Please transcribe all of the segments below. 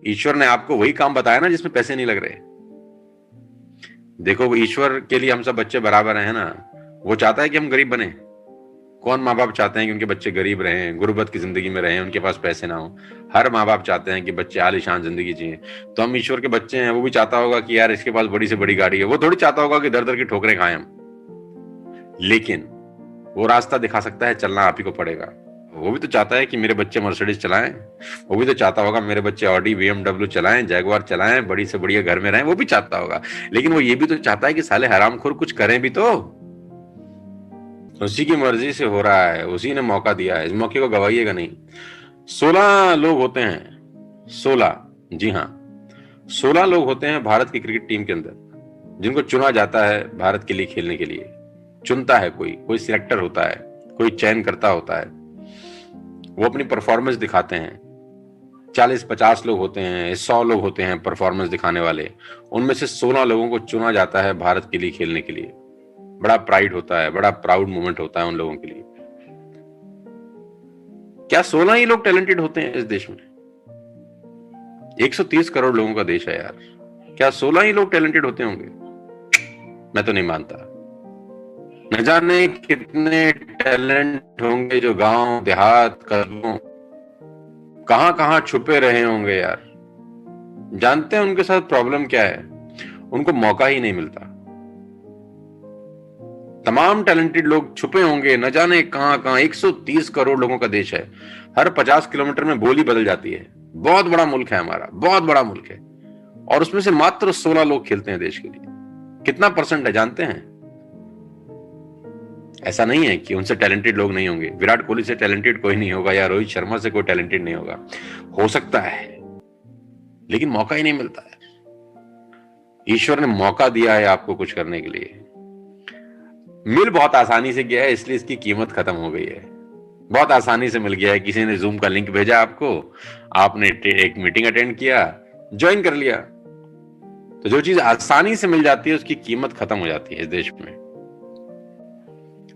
ईश्वर ने आपको वही काम बताया ना जिसमें पैसे नहीं लग रहे। देखो, ईश्वर के लिए हम सब बच्चे बराबर हैं ना। वो चाहता है कि हम गरीब बने। कौन माँ बाप चाहते हैं कि उनके बच्चे गरीब रहें, गुर्बत की जिंदगी में रहें, उनके पास पैसे ना हो। हर माँ बाप चाहते हैं कि बच्चे आलीशान जिंदगी जिए। तो हम ईश्वर के बच्चे हैं। वो भी चाहता होगा कि यार इसके पास बड़ी से बड़ी गाड़ी है। वो थोड़ी चाहता होगा कि दर दर की ठोकरें खाएं हम। लेकिन वो रास्ता दिखा सकता है, चलना आप ही को पड़ेगा। वो भी तो चाहता है कि मेरे बच्चे मर्सिडीज चलाएं। वो भी तो चाहता होगा मेरे बच्चे ऑडी BMW चलाएं, जैगुआर चलाएं, बड़ी से बढ़िया घर में रहें। वो भी चाहता होगा। लेकिन वो ये भी तो चाहता है कि साले हरामखोर कुछ करें भी तो। उसी की मर्जी से हो रहा है, उसी ने मौका दिया है, इस मौके को गवाइएगा नहीं। 16 लोग होते हैं, 16, जी हाँ, 16 लोग होते हैं भारत की क्रिकेट टीम के अंदर, जिनको चुना जाता है भारत के लिए खेलने के लिए। चुनता है कोई सिलेक्टर होता है, कोई चयन करता होता है। वो अपनी परफॉर्मेंस दिखाते हैं। 40-50 लोग होते हैं, 100 लोग होते हैं परफॉर्मेंस दिखाने वाले। उनमें से 16 लोगों को चुना जाता है भारत के लिए खेलने के लिए। बड़ा प्राइड होता है, बड़ा प्राउड मोमेंट होता है उन लोगों के लिए। क्या 16 ही लोग टैलेंटेड होते हैं इस देश में? 130 करोड़ लोगों का देश है यार। क्या 16 ही लोग टैलेंटेड होते होंगे? मैं तो नहीं मानता। न जाने कितने टैलेंट होंगे जो गांव देहात कस्बों कहां कहां छुपे रहे होंगे यार। जानते हैं उनके साथ प्रॉब्लम क्या है? उनको मौका ही नहीं मिलता। तमाम टैलेंटेड लोग छुपे होंगे न जाने कहां कहां। 130 करोड़ लोगों का देश है। हर 50 किलोमीटर में बोली बदल जाती है। बहुत बड़ा मुल्क है हमारा, बहुत बड़ा मुल्क है। और उसमें से मात्र 16 लोग खेलते हैं देश के लिए। कितना परसेंट है जानते हैं? ऐसा नहीं है कि उनसे टैलेंटेड लोग नहीं होंगे। विराट कोहली से टैलेंटेड कोई नहीं होगा, या रोहित शर्मा से कोई टैलेंटेड नहीं होगा। हो सकता है, लेकिन मौका ही नहीं मिलता है। ईश्वर ने मौका दिया है आपको कुछ करने के लिए। मिल बहुत आसानी से गया है, इसलिए इसकी कीमत खत्म हो गई है। बहुत आसानी से मिल गया है। किसी ने जूम का लिंक भेजा आपको, आपने एक मीटिंग अटेंड किया, ज्वाइन कर लिया। तो जो चीज आसानी से मिल जाती है उसकी कीमत खत्म हो जाती है इस देश में।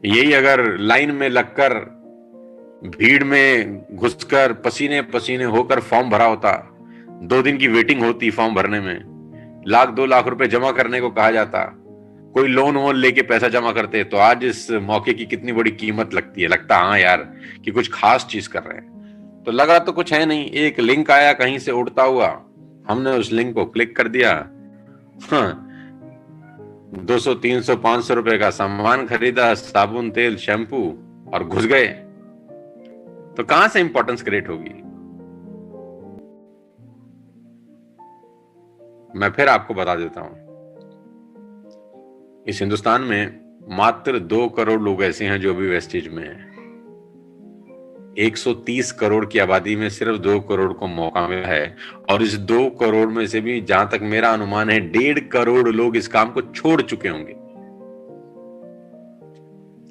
यही अगर लाइन में लगकर, भीड़ में घुसकर, पसीने पसीने होकर फॉर्म भरा होता, 2 दिन की वेटिंग होती फॉर्म भरने में, 1-2 लाख रुपए जमा करने को कहा जाता, कोई लोन वोन लेके पैसा जमा करते, तो आज इस मौके की कितनी बड़ी कीमत लगती है। लगता हाँ यार कि कुछ खास चीज कर रहे हैं। तो लगा तो कुछ है नहीं। एक लिंक आया कहीं से उड़ता हुआ, हमने उस लिंक को क्लिक कर दिया। हाँ, 200, 300, 500 रुपए का सामान खरीदा, साबुन, तेल, शैम्पू, और घुस गए। तो कहां से इंपॉर्टेंस क्रिएट होगी? मैं फिर आपको बता देता हूं। इस हिंदुस्तान में मात्र 2 करोड़ लोग ऐसे हैं जो अभी वेस्टेज में हैं। 130 करोड़ की आबादी में सिर्फ 2 करोड़ को मौका मिला है। और इस 2 करोड़ में से भी, जहां तक मेरा अनुमान है, 1.5 करोड़ लोग इस काम को छोड़ चुके होंगे।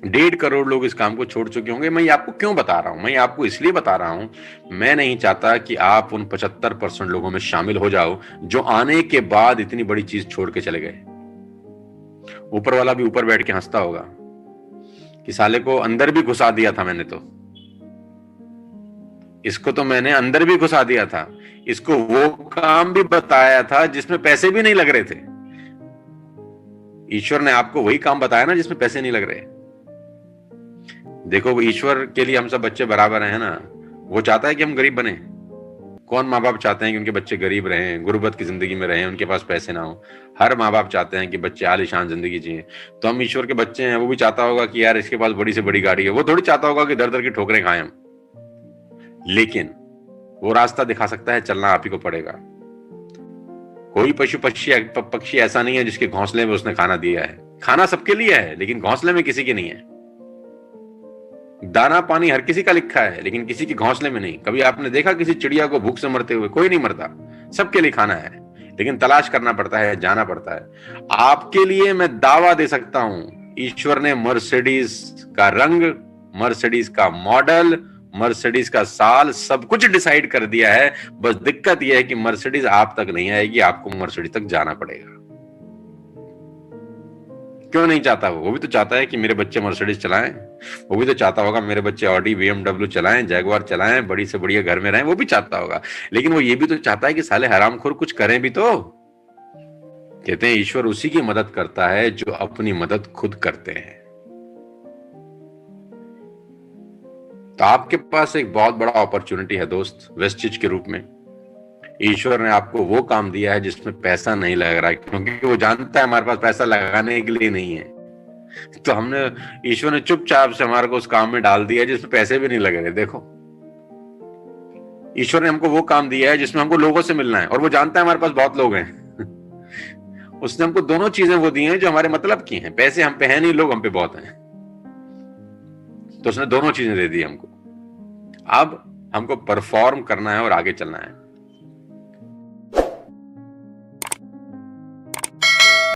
1.5 करोड़ लोग इस काम को छोड़ चुके होंगे। मैं ये आपको क्यों बता रहा हूं? मैं ये आपको इसलिए बता रहा हूं, मैं नहीं चाहता कि आप उन 75% लोगों में शामिल हो जाओ जो आने के बाद इतनी बड़ी चीज छोड़ के चले गए। ऊपर वाला भी ऊपर बैठ के हंसता होगा कि साले को अंदर भी घुसा दिया था मैंने, तो इसको तो मैंने अंदर भी घुसा दिया था, इसको वो काम भी बताया था जिसमें पैसे भी नहीं लग रहे थे। ईश्वर ने आपको वही काम बताया ना जिसमें पैसे नहीं लग रहे। देखो, ईश्वर के लिए हम सब बच्चे बराबर हैं ना। वो चाहता है कि हम गरीब बने। कौन माँ बाप चाहते हैं कि उनके बच्चे गरीब रहें, गुर्बत की जिंदगी में रहें, उनके पास पैसे ना हो। हर माँ बाप चाहते हैं कि बच्चे आलीशान जिंदगी जिए। तो हम ईश्वर के बच्चे हैं। वो भी चाहता होगा कि यार इसके पास बड़ी से बड़ी गाड़ी है। वो थोड़ी चाहता होगा कि दर दर की ठोकरें खाएं हम। लेकिन वो रास्ता दिखा सकता है, चलना आप ही को पड़ेगा। कोई पक्षी ऐसा नहीं है जिसके घोंसले में उसने खाना दिया है। खाना सबके लिए है, लेकिन घोंसले में किसी के नहीं है। दाना पानी हर किसी का लिखा है, लेकिन किसी के घोंसले में नहीं। कभी आपने देखा किसी चिड़िया को भूख से मरते हुए? कोई नहीं मरता। सबके लिए खाना है, लेकिन तलाश करना पड़ता है, जाना पड़ता है। आपके लिए मैं दावा दे सकता हूं, ईश्वर ने मर्सिडीज का रंग, मर्सिडीज का मॉडल, मर्सिडीज का साल, सब कुछ डिसाइड कर दिया है। बस दिक्कत यह है कि मर्सिडीज आप तक नहीं आएगी, आपको मर्सिडीज तक जाना पड़ेगा। क्यों नहीं चाहता? वो भी तो चाहता है कि मेरे बच्चे मर्सिडीज चलाएं, वो भी तो चाहता होगा मेरे बच्चे ऑडी BMW चलाएं, जैगवार चलाएं, बड़ी से बढ़िया घर में रहें, वो भी चाहता होगा। लेकिन वो ये भी तो चाहता है कि साले हरामखोर कुछ करें भी तो। कहते हैं ईश्वर उसी की मदद करता है जो अपनी मदद खुद करते हैं। तो आपके पास एक बहुत बड़ा अपॉर्चुनिटी है दोस्त, वेस्टेज के रूप में। ईश्वर ने आपको वो काम दिया है जिसमें पैसा नहीं लग रहा है, क्योंकि वो जानता है हमारे पास पैसा लगाने के लिए नहीं है। तो हमने, ईश्वर ने चुपचाप से हमारे को उस काम में डाल दिया जिसमें पैसे भी नहीं लग रहे। देखो, ईश्वर ने हमको वो काम दिया है जिसमें हमको लोगों से मिलना है, और वो जानता है हमारे पास बहुत लोग हैं। उसने हमको दोनों चीजें वो दी हैं जो हमारे मतलब की हैं। पैसे हम पे हैं नहीं, लोग हम पे बहुत हैं। तो उसने दोनों चीजें दे दी हमको। अब हमको परफॉर्म करना है और आगे चलना है।